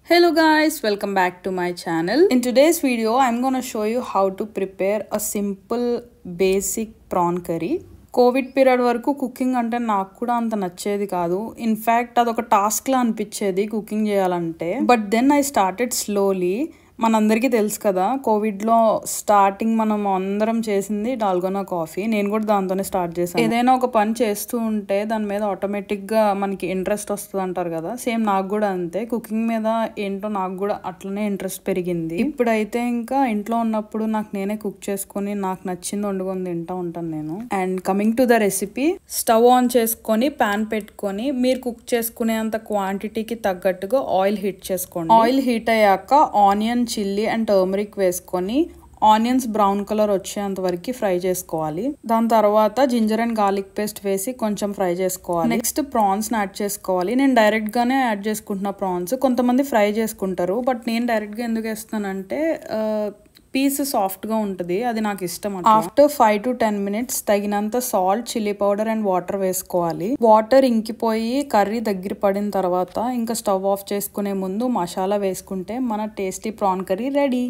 Hello guys, welcome back to my channel. In today's video, I'm gonna show you how to prepare a simple basic prawn curry. Covid period వరకు cooking అంటే నాకు కూడా అంత నచ్చేది కాదు. In fact అదొక task లా అనిపించేది కుకింగ్ చేయాలంటే. But then I started slowly. మనందరికీ తెలుసు కదా, కోవిడ్లో స్టార్టింగ్ మనం అందరం చేసింది డాల్గోనా కాఫీ. నేను కూడా దాంతోనే స్టార్ట్ చేశాను. ఏదైనా ఒక పని చేస్తూ ఉంటే దాని మీద ఆటోమేటిక్గా మనకి ఇంట్రెస్ట్ వస్తుంది అంటారు కదా, సేమ్ నాకు కూడా అంతే. కుకింగ్ మీద ఏంటో నాకు కూడా అట్లనే ఇంట్రెస్ట్ పెరిగింది. ఇప్పుడైతే ఇంకా ఇంట్లో ఉన్నప్పుడు నాకు నేనే కుక్ చేసుకుని నాకు నచ్చింది వండుకొని తింటూ ఉంటాను నేను. And coming to the recipe, stove on చేసుకొని ప్యాన్ పెట్టుకొని మీరు కుక్ చేసుకునేంత క్వాంటిటీకి తగ్గట్టుగా ఆయిల్ హీట్ చేసుకోండి. ఆయిల్ హీట్ అయ్యాక ఆనియన్, చిల్లీ అండ్ టర్మరిక్ వేసుకొని ఆనియన్స్ బ్రౌన్ కలర్ వచ్చేంత వరకు ఫ్రై చేసుకోవాలి. దాని తర్వాత జింజర్ అండ్ గార్లిక్ పేస్ట్ వేసి కొంచెం ఫ్రై చేసుకోవాలి. నెక్స్ట్ ప్రాన్స్ యాడ్ చేసుకోవాలి. నేను డైరెక్ట్ గానే యాడ్ చేసుకుంటున్నా ప్రాన్స్. కొంతమంది ఫ్రై చేసుకుంటారు, బట్ నేను డైరెక్ట్ గా ఎందుకు వేస్తానంటే పీస్ సాఫ్ట్ గా ఉంటుంది, అది నాకు ఇష్టం. ఆఫ్టర్ 5 to 10 minutes తగినంత salt, chilli powder and water వేసుకోవాలి. వాటర్ ఇంకిపోయి కర్రీ దగ్గర పడిన తర్వాత ఇంకా స్టవ్ ఆఫ్ చేసుకునే ముందు మసాలా వేసుకుంటే మన టేస్టీ ప్రాన్ కర్రీ రెడీ.